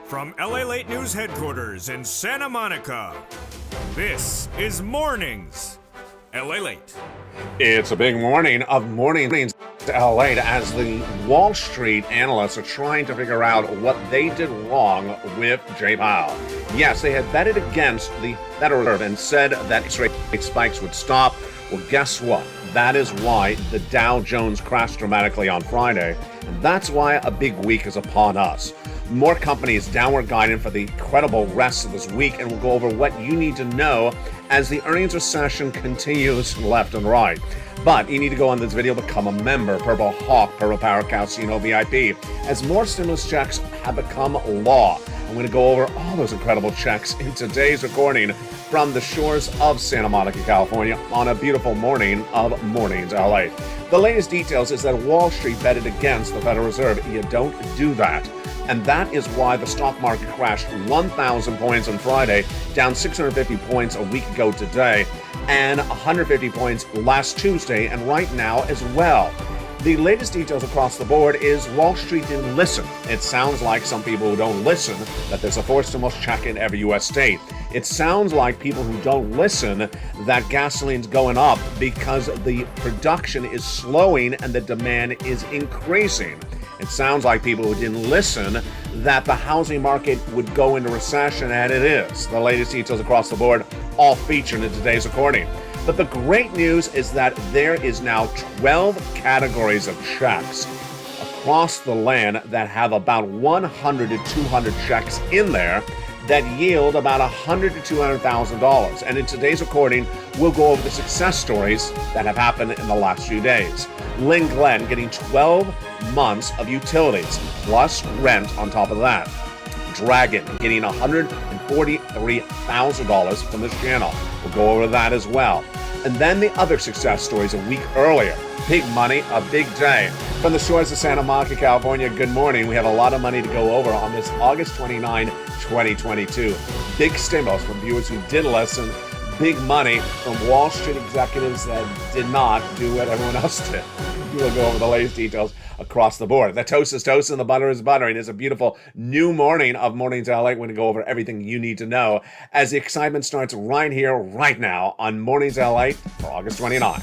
From Lalate News headquarters in Santa Monica, this is Mornings Lalate. It's a big morning of Mornings Lalate as the Wall Street analysts are trying to figure out what they did wrong with Jay Powell. Yes, they had betted against the Federal Reserve and said that interest rate spikes would stop. Well, guess what? That is why the Dow Jones crashed dramatically on Friday, and that's why a big week is upon us. More companies downward guiding for the incredible rest of this week, and we'll go over what you need to know as the earnings recession continues left and right. But you need to go on this video, become a member, Purple Hawk, Purple Power Casino VIP, as more stimulus checks have become law. I'm going to go over all those incredible checks in today's recording from the shores of Santa Monica, California, on a beautiful morning of Mornings LA. The latest details is that Wall Street betted against the Federal Reserve. You don't do that. And that is why the stock market crashed 1,000 points on Friday, down 650 points a week ago today, and 150 points last Tuesday, and right now as well. The latest details across the board is Wall Street didn't listen. It sounds like some people who don't listen that there's a forced stimulus check in every U.S. state. It sounds like people who don't listen that gasoline's going up because the production is slowing and the demand is increasing. It sounds like people who didn't listen that the housing market would go into recession, and it is. The latest details across the board all featured in today's recording. But the great news is that there is now 12 categories of checks across the land that have about 100 to 200 checks in there that yield about $100,000 to $200,000. And in today's recording, we'll go over the success stories that have happened in the last few days. Lynn Glenn getting 12 months of utilities plus rent on top of that. Dragon getting $143,000 from this channel. We'll go over that as well. And then the other success stories a week earlier. Big money, a big day. From the shores of Santa Monica, California, good morning. We have a lot of money to go over on this August 29, 2022. Big stimulus from viewers who did listen. Big money from Wall Street executives that did not do what everyone else did. We'll go over the latest details across the board. The toast is toast and the butter is buttering. It's a beautiful new morning of Mornings LA. We're going to go over everything you need to know as the excitement starts right here, right now on Mornings LA for August 29.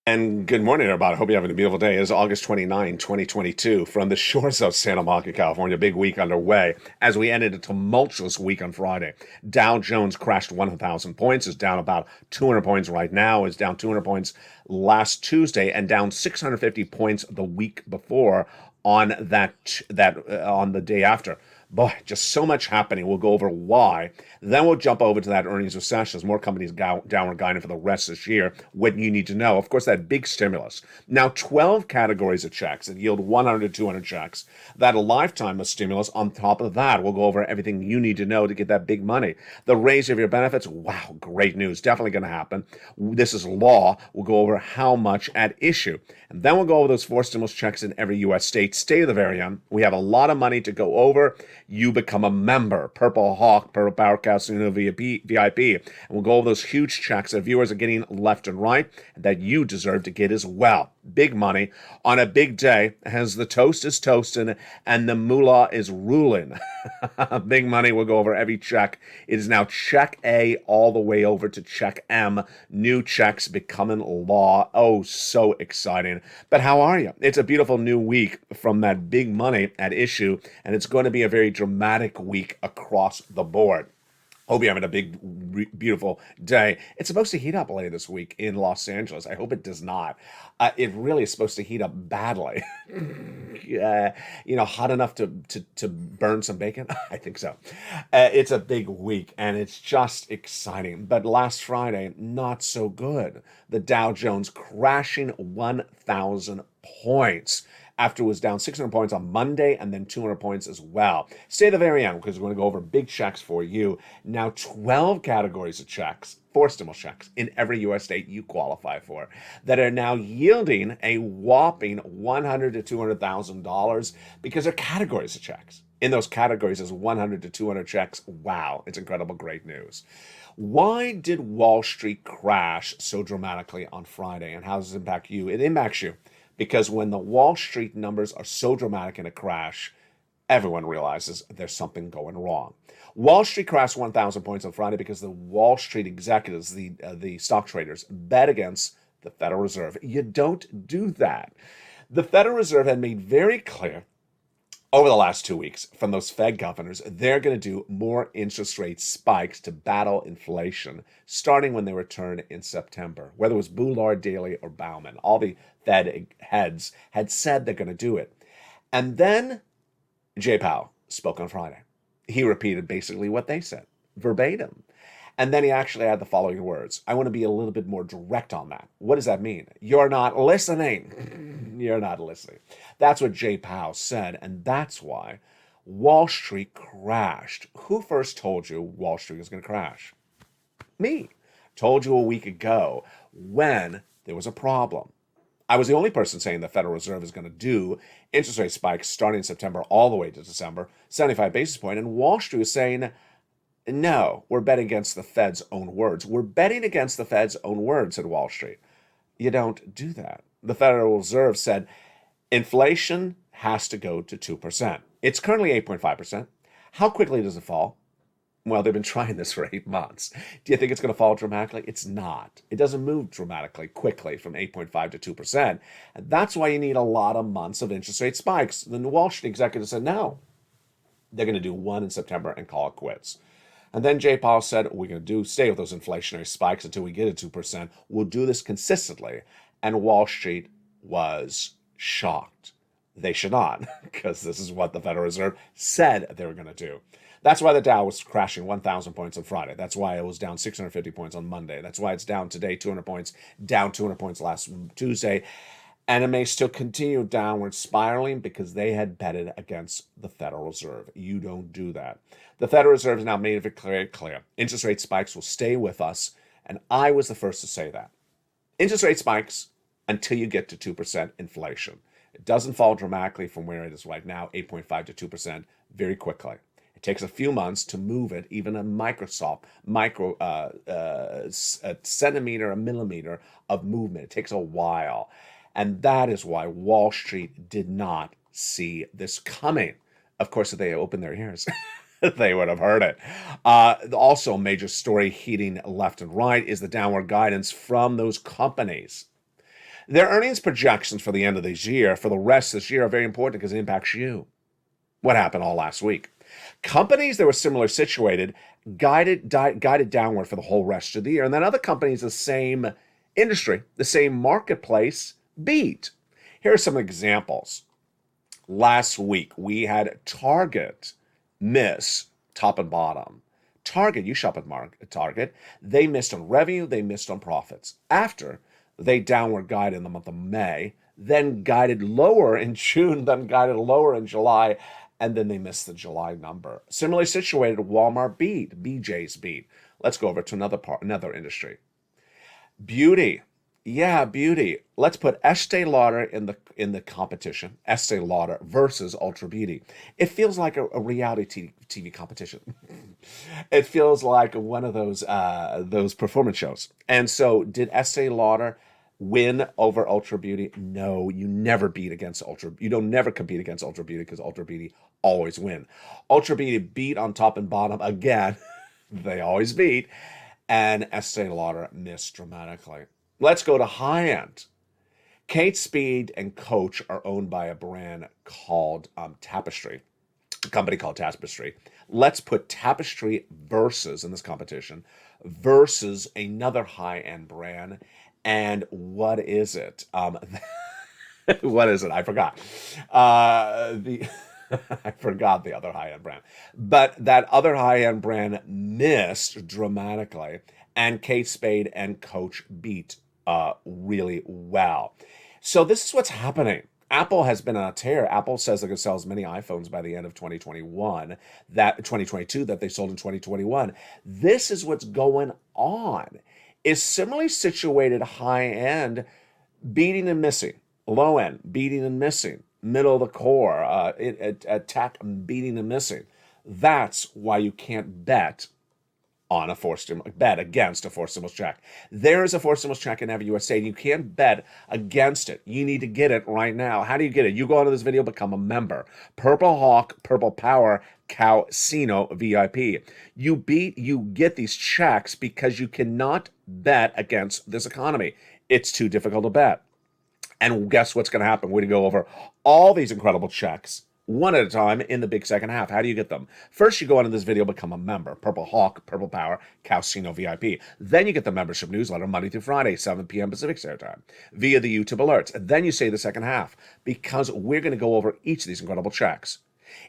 And good morning, everybody. I hope you're having a beautiful day. It is August 29, 2022, from the shores of Santa Monica, California. Big week underway as we ended a tumultuous week on Friday. Dow Jones crashed 1,000 points, is down about 200 points right now, is down 200 points last Tuesday, and down 650 points the week before on on the day after. Boy, just so much happening. We'll go over why. Then we'll jump over to that earnings recession as more companies downward guiding for the rest of this year. What you need to know, of course, that big stimulus. Now, 12 categories of checks that yield 100 to 200 checks. That a lifetime of stimulus on top of that. We'll go over everything you need to know to get that big money. The raise of your benefits. Wow, great news. Definitely going to happen. This is law. We'll go over how much at issue. And then we'll go over those 4 stimulus checks in every U.S. state. Stay to the very end. We have a lot of money to go over. You become a member, Purple Hawk, Purple Power Casino VIP, and we'll go over those huge checks that viewers are getting left and right and that you deserve to get as well. Big money on a big day as the toast is toasting and the moolah is ruling. Big money. We'll go over every check. It is now check A all the way over to check M. New checks becoming law. Oh, so exciting. But how are you? It's a beautiful new week from that big money at issue, and it's going to be a very dramatic week across the board. Hope you're having a big, beautiful day. It's supposed to heat up later this week in Los Angeles. I hope it does not. It really is supposed to heat up badly. hot enough to burn some bacon? I think so. It's a big week, and it's just exciting. But last Friday, not so good. The Dow Jones crashing 1,000 points after it was down 600 points on Monday and then 200 points as well. Stay at the very end because we're going to go over big checks for you. Now 12 categories of checks, 4 stimulus checks in every U.S. state you qualify for that are now yielding a whopping $100,000 to $200,000 because they're categories of checks. In those categories is 100 to 200 checks. Wow, it's incredible, great news. Why did Wall Street crash so dramatically on Friday, and how does it impact you? It impacts you because when the Wall Street numbers are so dramatic in a crash, everyone realizes there's something going wrong. Wall Street crashed 1,000 points on Friday because the Wall Street executives, the stock traders, bet against the Federal Reserve. You don't do that. The Federal Reserve had made very clear over the last 2 weeks from those Fed governors, they're going to do more interest rate spikes to battle inflation, starting when they return in September. Whether it was Boulard, Daly, or Bauman, all the Fed heads had said they're going to do it. And then Jay Powell spoke on Friday. He repeated basically what they said, verbatim. And then he actually had the following words. I want to be a little bit more direct on that. What does that mean? You're not listening. You're not listening. That's what Jay Powell said, and that's why Wall Street crashed. Who first told you Wall Street was going to crash? Me. Told you a week ago when there was a problem. I was the only person saying the Federal Reserve is going to do interest rate spikes starting in September all the way to December, 75 basis points, and Wall Street was saying, no, we're betting against the Fed's own words. We're betting against the Fed's own words, said Wall Street. You don't do that. The Federal Reserve said inflation has to go to 2%. It's currently 8.5%. How quickly does it fall? Well, they've been trying this for 8 months. Do you think it's going to fall dramatically? It's not. It doesn't move dramatically quickly from 8.5 to 2%. And that's why you need a lot of months of interest rate spikes. The Wall Street executive said no. They're going to do one in September and call it quits. And then Jay Powell said, we're going to stay with those inflationary spikes until we get to 2%. We'll do this consistently. And Wall Street was shocked. They should not, because this is what the Federal Reserve said they were going to do. That's why the Dow was crashing 1,000 points on Friday. That's why it was down 650 points on Monday. That's why it's down today 200 points, down 200 points last Tuesday. And it may still continue downward spiraling because they had betted against the Federal Reserve. You don't do that. The Federal Reserve has now made it very clear. Interest rate spikes will stay with us, and I was the first to say that. Interest rate spikes until you get to 2% inflation. It doesn't fall dramatically from where it is right now, 8.5 to 2%, very quickly. It takes a few months to move it, even a centimeter, a millimeter of movement. It takes a while. And that is why Wall Street did not see this coming. Of course, if they opened their ears, they would have heard it. Also, a major story heating left and right is the downward guidance from those companies. Their earnings projections for the end of this year, for the rest of this year, are very important because it impacts you. What happened all last week? Companies that were similarly situated guided downward for the whole rest of the year. And then other companies, the same industry, the same marketplace, beat. Here are some examples. Last week, we had Target miss top and bottom. Target, you shop at Target, they missed on revenue, they missed on profits. After they downward guided in the month of May, then guided lower in June, then guided lower in July, and then they missed the July number. Similarly situated, Walmart beat, BJ's beat. Let's go over to another industry. Beauty. Yeah, beauty. Let's put Estee Lauder in the competition. Estee Lauder versus Ultra Beauty. It feels like a reality TV competition. It feels like one of those performance shows. And so, did Estee Lauder win over Ultra Beauty? No, you never beat against Ultra. You don't never compete against Ultra Beauty because Ultra Beauty always win. Ultra Beauty beat on top and bottom again. They always beat, and Estee Lauder missed dramatically. Let's go to high-end. Kate Spade and Coach are owned by a brand called Tapestry, a company called Tapestry. Let's put Tapestry versus, in this competition, versus another high-end brand. And what is it? What is it? I forgot. The I forgot the other high-end brand. But that other high-end brand missed dramatically, and Kate Spade and Coach beat really well. So this is what's happening. Apple has been on a tear. Apple says they're going to sell as many iPhones by the end of 2021, that 2022 that they sold in 2021. This is what's going on. Is similarly situated high end beating and missing, low end beating and missing, middle of the core, tech beating and missing. That's why you can't bet on a forced bet against a forced stimulus check. There is a forced stimulus check in every USA, and you can't bet against it. You need to get it right now. How do you get it? You go onto this video, become a member. Purple Hawk, Purple Power, Casino VIP. You get these checks because you cannot bet against this economy. It's too difficult to bet. And guess what's going to happen? We're going to go over all these incredible checks one at a time in the big second half. How do you get them? First, you go onto this video, become a member. Purple Hawk, Purple Power, Casino VIP. Then you get the membership newsletter Monday through Friday, 7 p.m. Pacific Standard Time, via the YouTube alerts. And then you say the second half, because we're going to go over each of these incredible checks.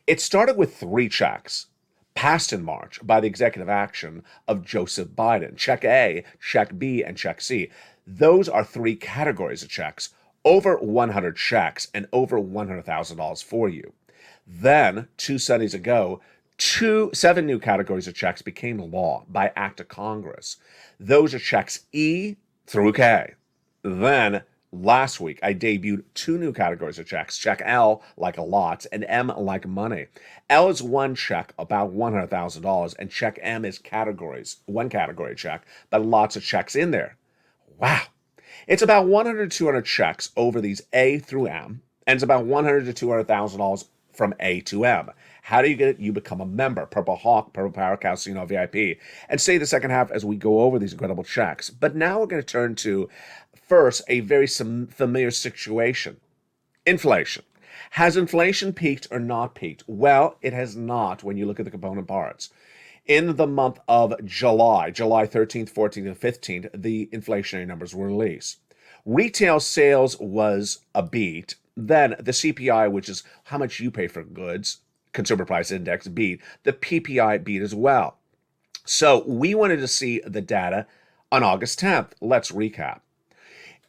It started with 3 checks passed in March by the executive action of Joseph Biden. Check A, Check B, and Check C. Those are 3 categories of checks, over 100 checks, and over $100,000 for you. Then, 2 Sundays ago, 7 new categories of checks became law by act of Congress. Those are checks E through K. Then, last week, I debuted 2 new categories of checks. Check L, like a lot, and M, like money. L is one check, about $100,000, and check M is categories, one category check, but lots of checks in there. Wow. It's about 100 to 200 checks over these A through M, and it's about $100,000 to $200,000 from A to M. How do you get it? You become a member. Purple Hawk, Purple Power, Casino VIP. And stay the second half as we go over these incredible checks. But now we're going to turn to, first, a very familiar situation. Inflation. Has inflation peaked or not peaked? Well, it has not when you look at the component parts. In the month of July 13th, 14th, and 15th, the inflationary numbers were released. Retail sales was a beat. Then the CPI, which is how much you pay for goods, Consumer Price Index, beat. The PPI beat as well. So we wanted to see the data on August 10th. Let's recap.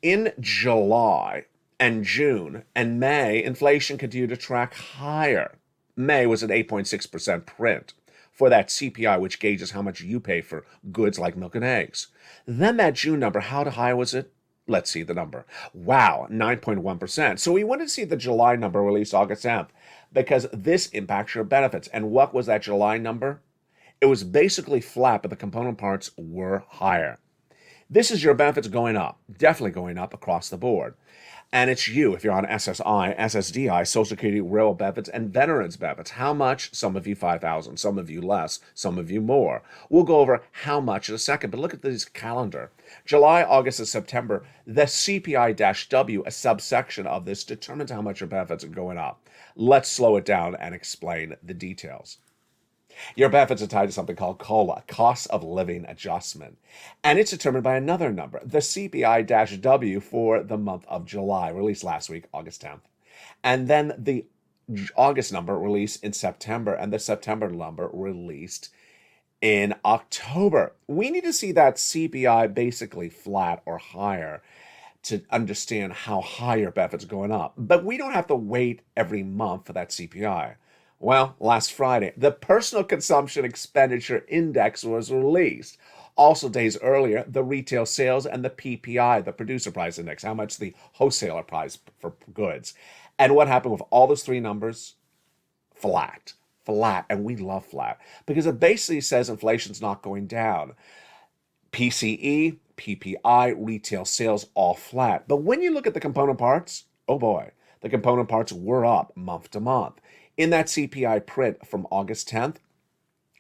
In July and June and May, inflation continued to track higher. May was an 8.6% print for that CPI, which gauges how much you pay for goods like milk and eggs. Then that June number, how high was it? Let's see the number. Wow, 9.1%. So we wanted to see the July number released August 10th because this impacts your benefits. And what was that July number? It was basically flat, but the component parts were higher. This is your benefits going up, definitely going up across the board. And it's you, if you're on SSI, SSDI, Social Security, Railroad benefits, and Veterans benefits. How much? Some of you 5,000, some of you less, some of you more. We'll go over how much in a second, but look at this calendar. July, August, and September, the CPI-W, a subsection of this, determines how much your benefits are going up. Let's slow it down and explain the details. Your benefits are tied to something called COLA, Cost of Living Adjustment, and it's determined by another number, the CPI-W for the month of July, released last week, August 10th. And then the August number released in September, and the September number released in October. We need to see that CPI basically flat or higher to understand how high your benefits are going up. But we don't have to wait every month for that CPI. Well, last Friday, the Personal Consumption Expenditure Index was released. Also, days earlier, the retail sales and the PPI, the Producer Price Index, how much the wholesaler price for goods. And what happened with all those 3 numbers? Flat. And we love flat because it basically says inflation's not going down. PCE, PPI, retail sales, all flat. But when you look at the component parts, oh boy, the component parts were up month to month. In that CPI print from August 10th,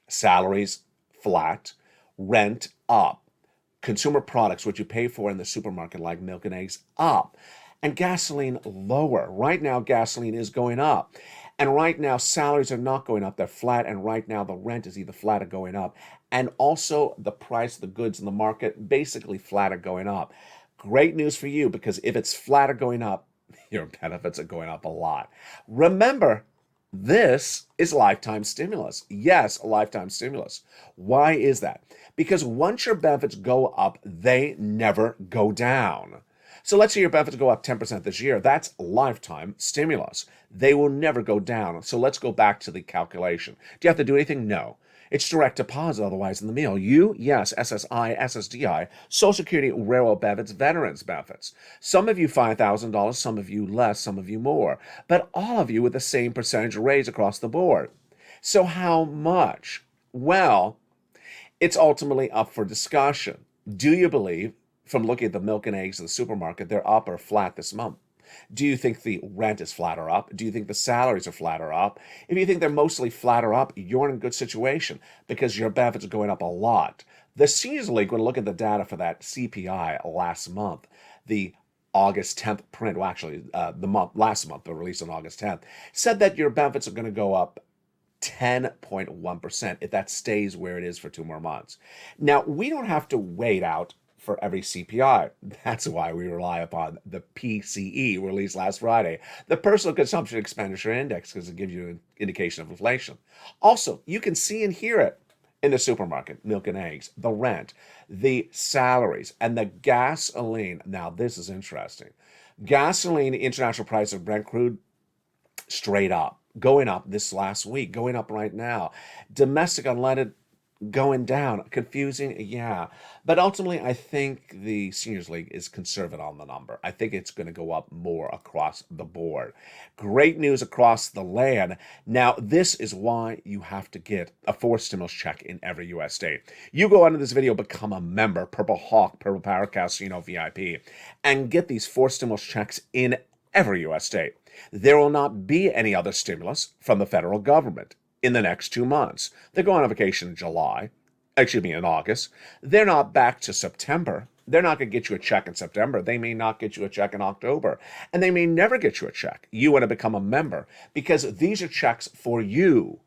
salaries flat, rent up, consumer products, what you pay for in the supermarket like milk and eggs, up, and gasoline lower. Right now, gasoline is going up. And right now, salaries are not going up. They're flat. And right now, the rent is either flat or going up. And also, the price of the goods in the market, basically flat or going up. Great news for you, because if it's flat or going up, your benefits are going up a lot. Remember, this is lifetime stimulus. Yes, a lifetime stimulus. Why is that? Because once your benefits go up, they never go down. So let's say your benefits go up 10% this year. That's lifetime stimulus. They will never go down. So let's go back to the calculation. Do you have to do anything? No. It's direct deposit otherwise in the mail. Yes, SSI, SSDI, Social Security, Railroad benefits, Veterans benefits. Some of you $5,000, some of you less, some of you more. But all of you with the same percentage raise across the board. So how much? Well, it's ultimately up for discussion. Do you believe, from looking at the milk and eggs of the supermarket, they're up or flat this month? Do you think the rent is flat or up? Do you think the salaries are flat or up? If you think they're mostly flat or up, you're in a good situation because your benefits are going up a lot. The Seniors League, when look at the data for that CPI last month, the August 10th print, well, actually, last month, but released on August 10th, said that your benefits are going to go up 10.1% if that stays where it is for 2 more months. Now, we don't have to wait out for every CPI. That's why we rely upon the PCE released last Friday, the Personal Consumption Expenditure Index, because it gives you an indication of inflation. Also, you can see and hear it in the supermarket, milk and eggs, the rent, the salaries, and the gasoline. Now, this is interesting. Gasoline, international price of Brent crude, straight up, going up this last week, going up right now. Domestic unleaded going down. Confusing, yeah. But ultimately, I think the Seniors League is conservative on the number. I think it's going to go up more across the board. Great news across the land. Now, this is why you have to get a 4 stimulus check in every U.S. state. You go under this video, become a member, Purple Hawk, Purple Power Casino VIP, and get these 4 stimulus checks in every U.S. state. There will not be any other stimulus from the federal government in the next 2 months. They're going on vacation in August. They're not back to September. They're not going to get you a check in September. They may not get you a check in October. And they may never get you a check. You want to become a member because these are checks for you.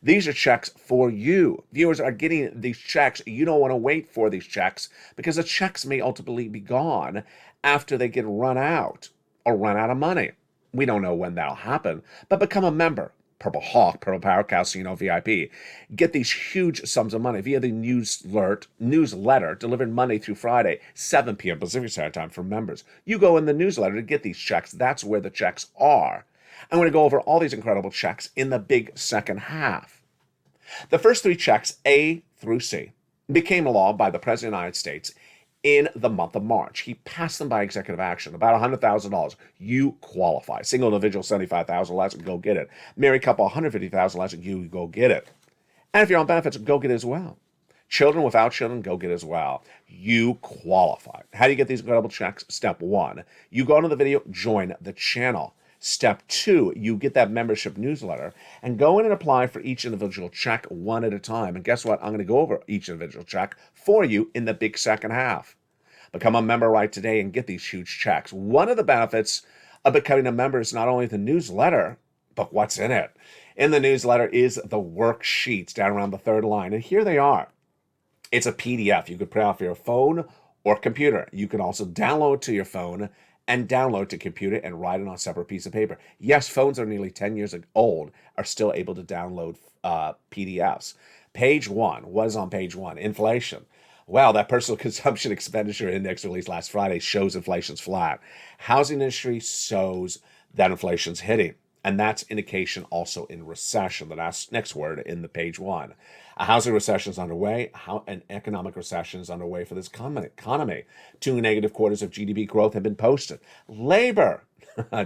These are checks for you. Viewers are getting these checks. You don't want to wait for these checks because the checks may ultimately be gone after they get run out or run out of money. We don't know when that'll happen, but become a member. Purple Hawk, Purple Power Casino VIP. Get these huge sums of money via the newsletter delivered Monday through Friday, 7 p.m. Pacific Standard Time for members. You go in the newsletter to get these checks. That's where the checks are. I'm going to go over all these incredible checks in the big second half. The first 3 checks, A through C, became a law by the President of the United States in the month of March. He passed them by executive action, about $100,000. You qualify. Single individual, $75,000 less, go get it. Married couple, $150,000 less, you go get it. And if you're on benefits, go get it as well. Children without children, go get it as well. You qualify. How do you get these incredible checks? Step 1, you go into the video, join the channel. Step 2, you get that membership newsletter and go in and apply for each individual check one at a time. And guess what? I'm going to go over each individual check for you in the big second half. Become a member right today and get these huge checks. One of the benefits of becoming a member is not only the newsletter, but what's in it. In the newsletter is the worksheets down around the 3rd line. And here they are. It's a PDF. You could print off your phone or computer. You can also download to your phone and download to computer and write it on a separate piece of paper. Yes, phones are nearly 10 years old, are still able to download PDFs. Page 1, what is on page 1? Inflation. Well, that Personal Consumption Expenditure Index released last Friday shows inflation's flat. Housing industry shows that inflation's hitting. And that's indication also in recession, the next word in the page 1. A housing recession is underway. An economic recession is underway for this economy. 2 negative quarters of GDP growth have been posted. Labor,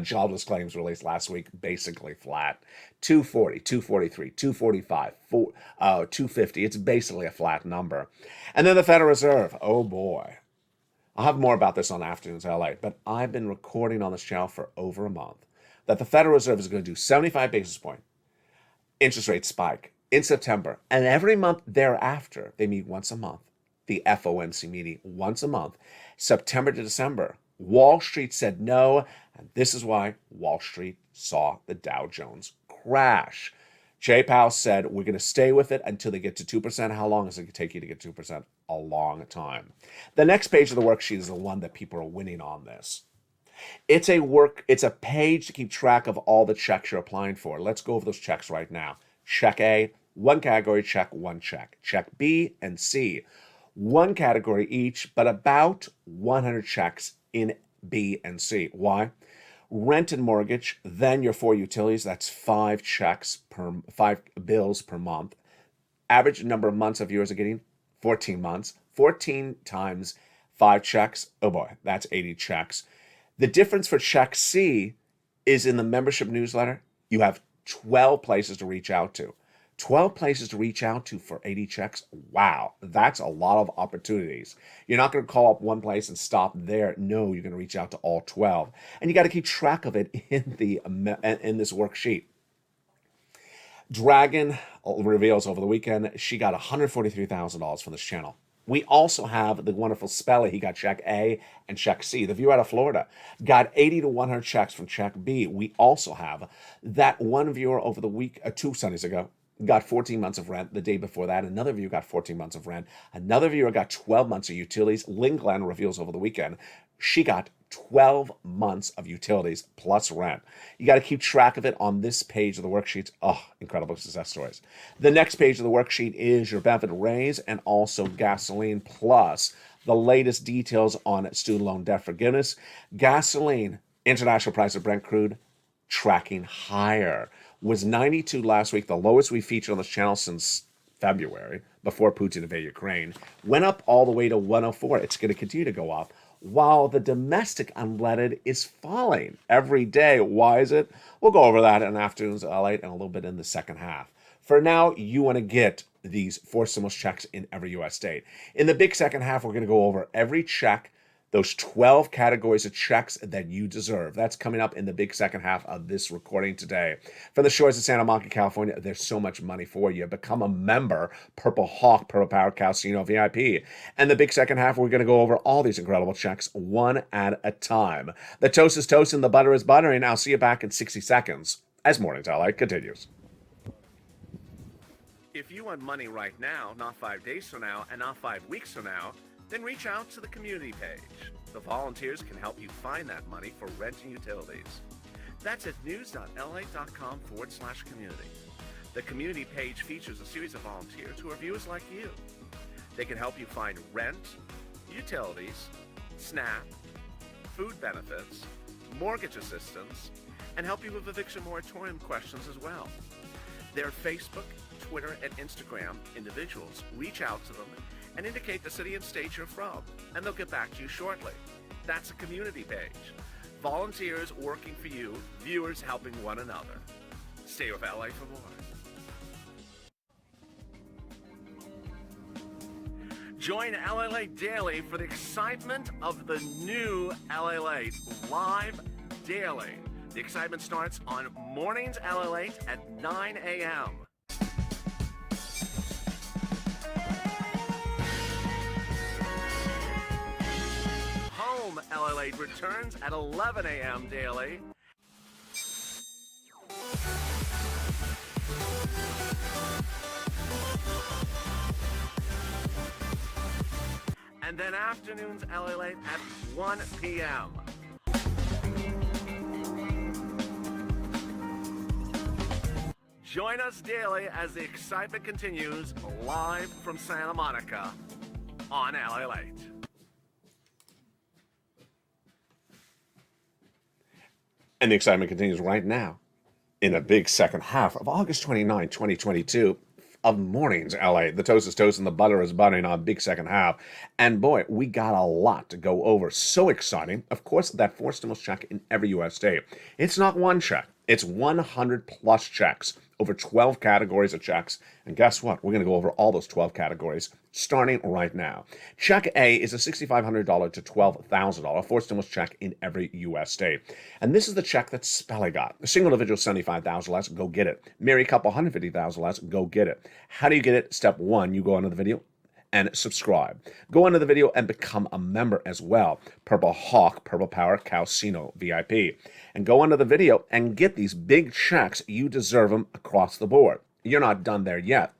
jobless claims released last week, basically flat. 240, 243, 245, 250. It's basically a flat number. And then the Federal Reserve. Oh boy. I'll have more about this on Afternoons LA, but I've been recording on this channel for over a month that the Federal Reserve is going to do 75 basis point interest rate spike in September. And every month thereafter, they meet once a month. The FOMC meeting once a month, September to December. Wall Street said no, and this is why Wall Street saw the Dow Jones crash. Jay Powell said, we're going to stay with it until they get to 2%. How long is it going to take you to get 2%? A long time. The next page of the worksheet is the one that people are winning on this. It's a page to keep track of all the checks you're applying for. Let's go over those checks right now. Check A, one category check, one check. Check B and C, one category each, but about 100 checks in B and C. Why? Rent and mortgage, then your 4 utilities, that's 5 bills per month. Average number of months of viewers are getting 14 months. 14 times 5 checks, oh boy, that's 80 checks. The difference for check C is in the membership newsletter, you have 12 places to reach out to. 12 places to reach out to for 80 checks. Wow, that's a lot of opportunities. You're not going to call up one place and stop there. No, you're going to reach out to all 12. And you got to keep track of it in this worksheet. Dragon reveals over the weekend she got $143,000 from this channel. We also have the wonderful Spelly. He got check A and check C. The viewer out of Florida got 80 to 100 checks from check B. We also have that one viewer over the week, 2 Sundays ago, got 14 months of rent. The day before that, another viewer got 14 months of rent. Another viewer got 12 months of utilities. Lynn Glenn reveals over the weekend she got 12 months of utilities plus rent. You got to keep track of it on this page of the worksheets. Oh, incredible success stories. The next page of the worksheet is your benefit raise and also gasoline plus the latest details on student loan debt forgiveness. Gasoline, international price of Brent crude, tracking higher. Was 92 last week, the lowest we featured on this channel since February, before Putin invaded Ukraine. Went up all the way to 104. It's going to continue to go up, while the domestic unleaded is falling every day. Why is it? We'll go over that in afternoons, Lalate, and a little bit in the second half. For now, you want to get these 4 stimulus checks in every U.S. state. In the big second half, we're going to go over every check, those 12 categories of checks that you deserve. That's coming up in the big second half of this recording today. From the shores of Santa Monica, California, there's so much money for you. Become a member, Purple Hawk, Purple Power Casino VIP. And the big second half, we're going to go over all these incredible checks one at a time. The toast is toasting, the butter is buttering. I'll see you back in 60 seconds as Mornings Lalate continues. If you want money right now, not 5 days from now, and not 5 weeks from now, then reach out to the community page. The volunteers can help you find that money for rent and utilities. That's at news.la.com/community. The community page features a series of volunteers who are viewers like you. They can help you find rent, utilities, SNAP, food benefits, mortgage assistance, and help you with eviction moratorium questions as well. Their Facebook, Twitter, and Instagram individuals reach out to them and indicate the city and state you're from, and they'll get back to you shortly. That's a community page. Volunteers working for you, viewers helping one another. Stay with LA for more. Join Lalate Daily for the excitement of the new Lalate live daily. The excitement starts on Mornings Lalate at 9 a.m. Home Lalate returns at 11 a.m. daily. And then afternoons Lalate at 1 p.m. Join us daily as the excitement continues live from Santa Monica on Lalate. And the excitement continues right now in a big second half of August 29, 2022 of Mornings LA. The toast is toast and the butter is buttering on big second half. And boy, we got a lot to go over. So exciting. Of course, that 4 stimulus check in every U.S. state. It's not one check. It's 100 plus checks, over 12 categories of checks. And guess what? We're going to go over all those 12 categories starting right now. Check A is a $6,500 to $12,000 4 stimulus check in every U.S. state. And this is the check that Spelly got. A single individual, $75,000 less, go get it. Married couple, $150,000 less, go get it. How do you get it? Step 1, you go under the video and subscribe. Go under the video and become a member as well. Purple Hawk, Purple Power, Casino VIP. And go under the video and get these big checks. You deserve them across the board. You're not done there yet.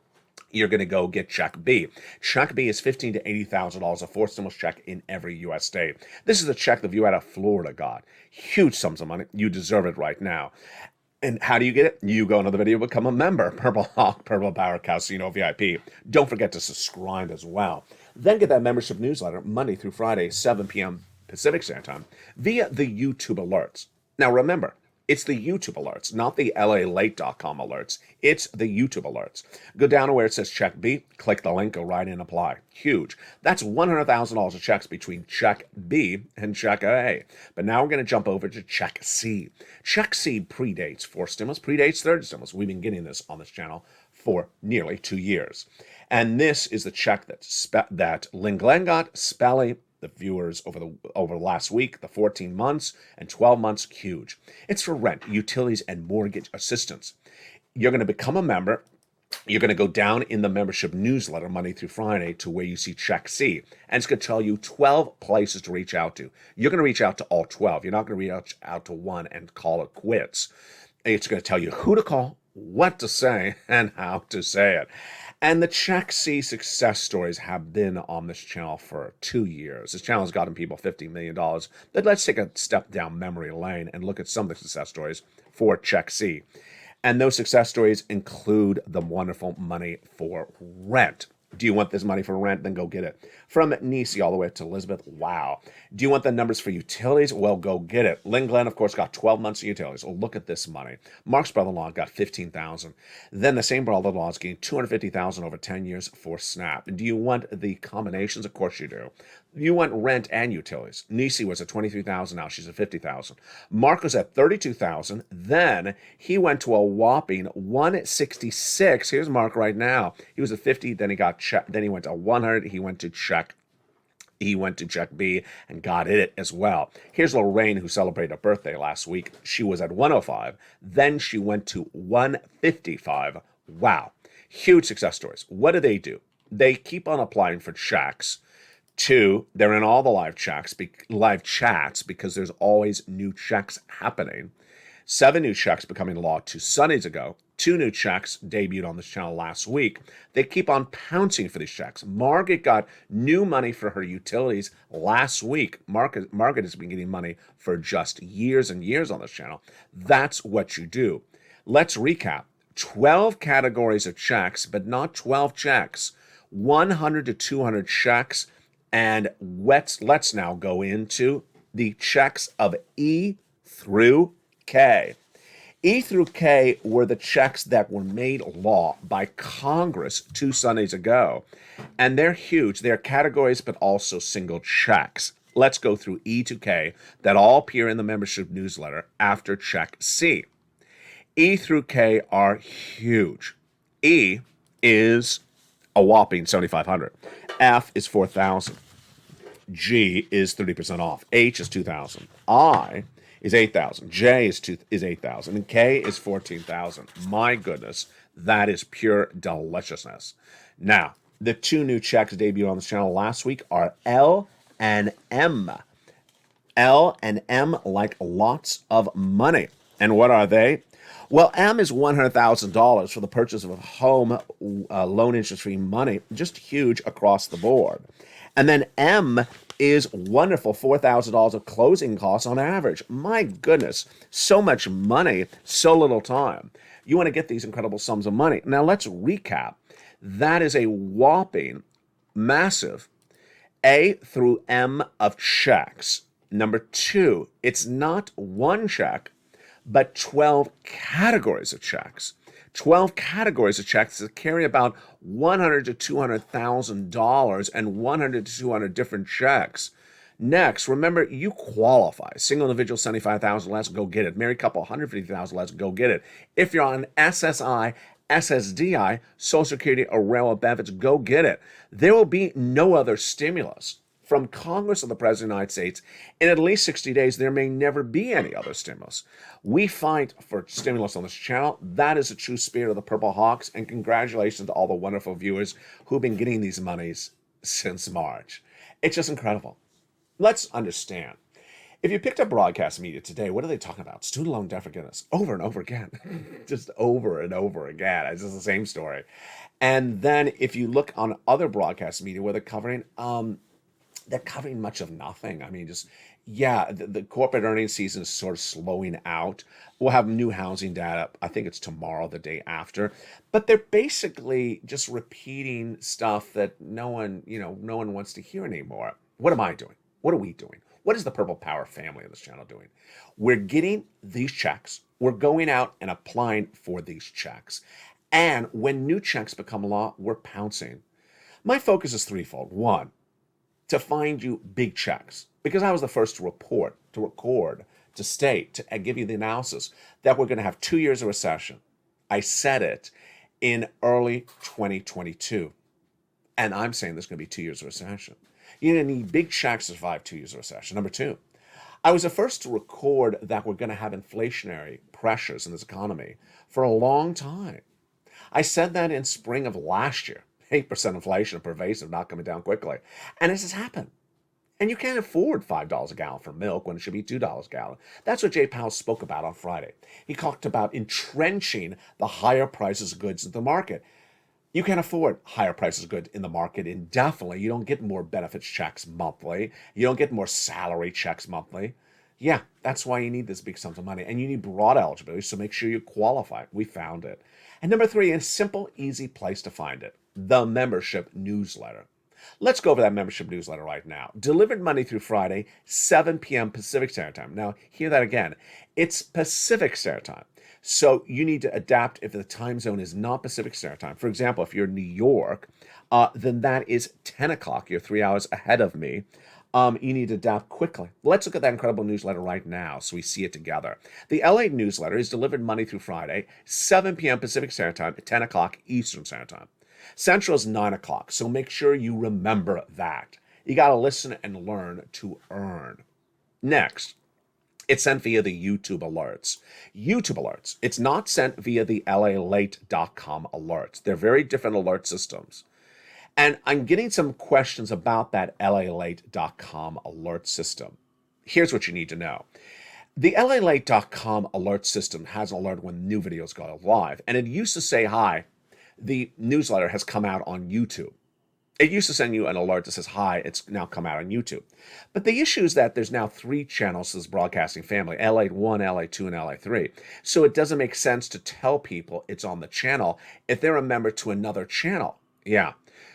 you're going to go get Check B. Check B is $15,000 to $80,000, a fourth stimulus check in every U.S. state. This is a check that you out of Florida got. Huge sums of money. You deserve it right now. And how do you get it? You go into the video, become a member. Purple Hawk, Purple Power Casino VIP. Don't forget to subscribe as well. Then get that membership newsletter Monday through Friday, 7 p.m. Pacific Standard Time, via the YouTube alerts. Now remember, it's the YouTube alerts, not the lalate.com alerts. It's the YouTube alerts. Go down to where it says Check B, click the link, go right in, apply. Huge. That's $100,000 of checks between Check B and Check A. But now we're going to jump over to Check C. Check C predates fourth stimulus, predates third stimulus. We've been getting this on this channel for nearly 2 years. And this is the check that Lynn Glenn got, Spelly, the viewers over last week, the 14 months and 12 months, huge. It's for rent, utilities, and mortgage assistance. You're going to become a member. You're going to go down in the membership newsletter Monday through Friday to where you see Check C. And it's going to tell you 12 places to reach out to. You're going to reach out to all 12. You're not going to reach out to one and call it quits. It's going to tell you who to call, what to say, and how to say it. And the Check C success stories have been on this channel for 2 years. This channel has gotten people $50 million. But let's take a step down memory lane and look at some of the success stories for Check C. And those success stories include the wonderful money for rent. Do you want this money for rent? Then go get it. From Nisi all the way up to Elizabeth, wow. Do you want the numbers for utilities? Well, go get it. Lynn Glenn, of course, got 12 months of utilities. Oh, look at this money. Mark's brother-in-law got $15,000. Then the same brother-in-law is getting $250,000 over 10 years for SNAP. And do you want the combinations? Of course you do. You want rent and utilities. Nisi was at $23,000 now. She's at $50,000. Mark was at $32,000. Then he went to a whopping $166. Here's Mark right now. He was at $50. Then he got check. Then he went to $100. He went to Check B and got it as well. Here's Lorraine, who celebrated a birthday last week. She was at $105. Then she went to $155. Wow. Huge success stories. What do? They keep on applying for checks. 2, they're in all the live chats because there's always new checks happening. 7 new checks becoming law 2 Sundays ago. 2 new checks debuted on this channel last week. They keep on pouncing for these checks. Margaret got new money for her utilities last week. Margaret has been getting money for just years and years on this channel. That's what you do. Let's recap. 12 categories of checks, but not 12 checks. 100 to 200 checks. And let's now go into the checks of E through K. E through K were the checks that were made law by Congress 2 Sundays ago. And they're huge. They're categories, but also single checks. Let's go through E to K that all appear in the membership newsletter after Check C. E through K are huge. E is a whopping $7,500. F is $4,000. G is 30% off. H is $2,000. I is $8,000. J is $8,000. And K is $14,000. My goodness, that is pure deliciousness. Now, the 2 new checks debuted on this channel last week are L and M. L and M like lots of money. And what are they? Well, M is $100,000 for the purchase of a home, loan interest-free money, just huge across the board. And then M is wonderful, $4,000 of closing costs on average. My goodness, so much money, so little time. You want to get these incredible sums of money. Now let's recap. That is a whopping, massive A through M of checks. Number 2, it's not one check, but 12 categories of checks. 12 categories of checks that carry about $100,000 to $200,000 and 100 to 200 different checks. Next, remember, you qualify. Single individual, $75,000 less, go get it. Married couple, $150,000 less, go get it. If you're on SSI, SSDI, Social Security, or railroad benefits, go get it. There will be no other stimulus from Congress of the President of the United States. In at least 60 days, there may never be any other stimulus. We fight for stimulus on this channel. That is the true spirit of the Purple Hawks, and congratulations to all the wonderful viewers who've been getting these monies since March. It's just incredible. Let's understand. If you picked up broadcast media today, what are they talking about? Student loan debt forgiveness over and over again, just over and over again. It's just the same story. And then if you look on other broadcast media where they're covering much of nothing. I mean, just, yeah, the corporate earnings season is sort of slowing out. We'll have new housing data. I think it's tomorrow, the day after. But they're basically just repeating stuff that no one wants to hear anymore. What am I doing? What are we doing? What is the Purple Power family of this channel doing? We're getting these checks. We're going out and applying for these checks. And when new checks become law, we're pouncing. My focus is threefold. One, to find you big checks, because I was the first to report, to record, to state, to give you the analysis that we're going to have 2 years of recession. I said it in early 2022, and I'm saying there's going to be 2 years of recession. You're going to need big checks to survive 2 years of recession. Number two, I was the first to record that we're going to have inflationary pressures in this economy for a long time. I said that in spring of last year. 8% inflation, pervasive, not coming down quickly. And this has happened. And you can't afford $5 a gallon for milk when it should be $2 a gallon. That's what Jay Powell spoke about on Friday. He talked about entrenching the higher prices of goods in the market. You can't afford higher prices of goods in the market indefinitely. You don't get more benefits checks monthly. You don't get more salary checks monthly. Yeah, that's why you need this big sums of money. And you need broad eligibility, so make sure you qualify. We found it. And number three, a simple, easy place to find it, the membership newsletter. Let's go over that membership newsletter right now. Delivered Monday through Friday, 7 p.m. Pacific Standard Time. Now, hear that again. It's Pacific Standard Time. So you need to adapt if the time zone is not Pacific Standard Time. For example, if you're in New York, then that is 10 o'clock. You're 3 hours ahead of me. You need to adapt quickly. Let's look at that incredible newsletter right now so we see it together. The LA newsletter is delivered Monday through Friday, 7 p.m. Pacific Standard Time, 10 o'clock Eastern Standard Time. Central is 9 o'clock, so make sure you remember that. You got to listen and learn to earn. Next, it's sent via the YouTube alerts. YouTube alerts. It's not sent via the lalate.com alerts. They're very different alert systems. And I'm getting some questions about that lalate.com alert system. Here's what you need to know. The lalate.com alert system has an alert when new videos go live. And it used to say, hi, the newsletter has come out on YouTube. It used to send you an alert that says, hi, it's now come out on YouTube. But the issue is that there's now 3 channels to this broadcasting family, LA1, LA2, and LA3. So it doesn't make sense to tell people it's on the channel if they're a member to another channel. Yeah.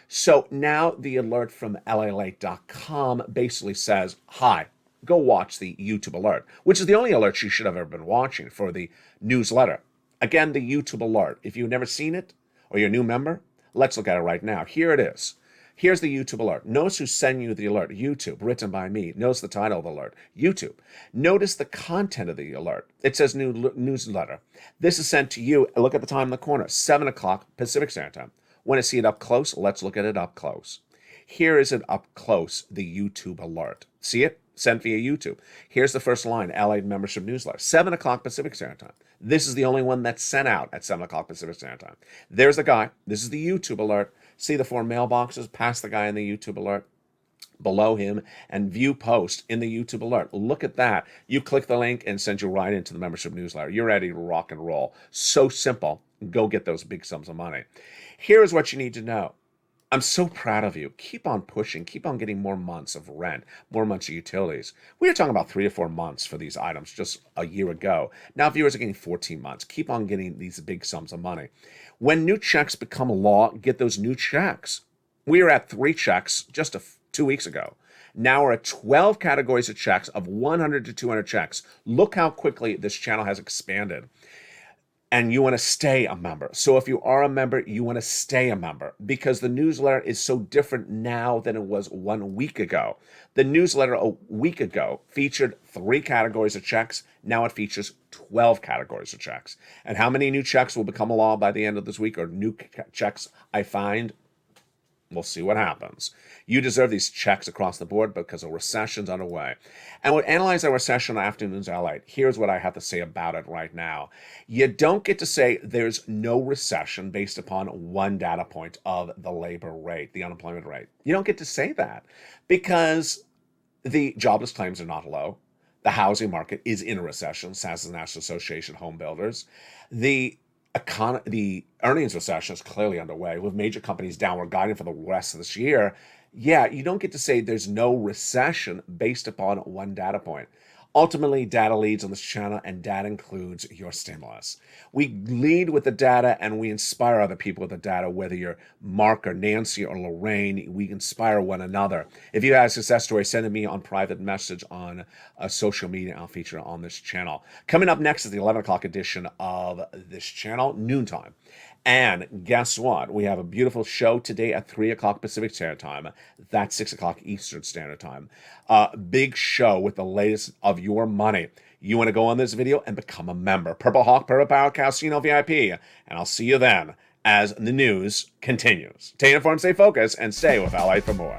So now the alert from lalate.com basically says, hi, go watch the YouTube alert, which is the only alert you should have ever been watching for the newsletter. Again, the YouTube alert. If you've never seen it or you're a new member, let's look at it right now. Here it is. Here's the YouTube alert. Notice who's sending you the alert. YouTube, written by me. Notice the title of the alert. YouTube. Notice the content of the alert. It says new newsletter. This is sent to you. Look at the time in the corner, 7 o'clock Pacific Standard Time. Want to see it up close? Let's look at it up close. Here is it up close, the YouTube alert. See it? Sent via YouTube. Here's the first line, Allied Membership Newsletter, 7 o'clock Pacific Standard Time. This is the only one that's sent out at 7 o'clock Pacific Standard Time. There's the guy. This is the YouTube alert. See the 4 mailboxes past the guy in the YouTube alert? Below him, and view post in the YouTube alert. Look at that. You click the link and send you right into the membership newsletter. You're ready to rock and roll. So simple. Go get those big sums of money. Here is what you need to know. I'm so proud of you. Keep on pushing. Keep on getting more months of rent, more months of utilities. We were talking about 3 to 4 months for these items just a year ago. Now viewers are getting 14 months. Keep on getting these big sums of money. When new checks become law, get those new checks. We were at 3 checks just 2 weeks ago. Now we're at 12 categories of checks of 100 to 200 checks. Look how quickly this channel has expanded. And you want to stay a member. So if you are a member, you want to stay a member because the newsletter is so different now than it was 1 week ago. The newsletter a week ago featured 3 categories of checks. Now it features 12 categories of checks. And how many new checks will become a law by the end of this week, or new checks I find? We'll see what happens. You deserve these checks across the board because a recession's underway. And we'll analyze our recession on Afternoons LA. Here's what I have to say about it right now. You don't get to say there's no recession based upon one data point of the labor rate, the unemployment rate. You don't get to say that because the jobless claims are not low. The housing market is in a recession, says the National Association of Home Builders. The earnings recession is clearly underway, with major companies downward guiding for the rest of this year. Yeah, you don't get to say there's no recession based upon one data point. Ultimately, data leads on this channel, and data includes your stimulus. We lead with the data, and we inspire other people with the data, whether you're Mark or Nancy or Lorraine. We inspire one another. If you have a success story, send it to me on private message on social media. I'll feature it on this channel. Coming up next is the 11 o'clock edition of this channel, noontime. And guess what? We have a beautiful show today at 3 o'clock Pacific Standard Time. That's 6 o'clock Eastern Standard Time. Big show with the latest of your money. You want to go on this video and become a member. Purple Hawk, Purple Power Casino VIP. And I'll see you then as the news continues. Stay informed, stay focused, and stay with Lalate for more.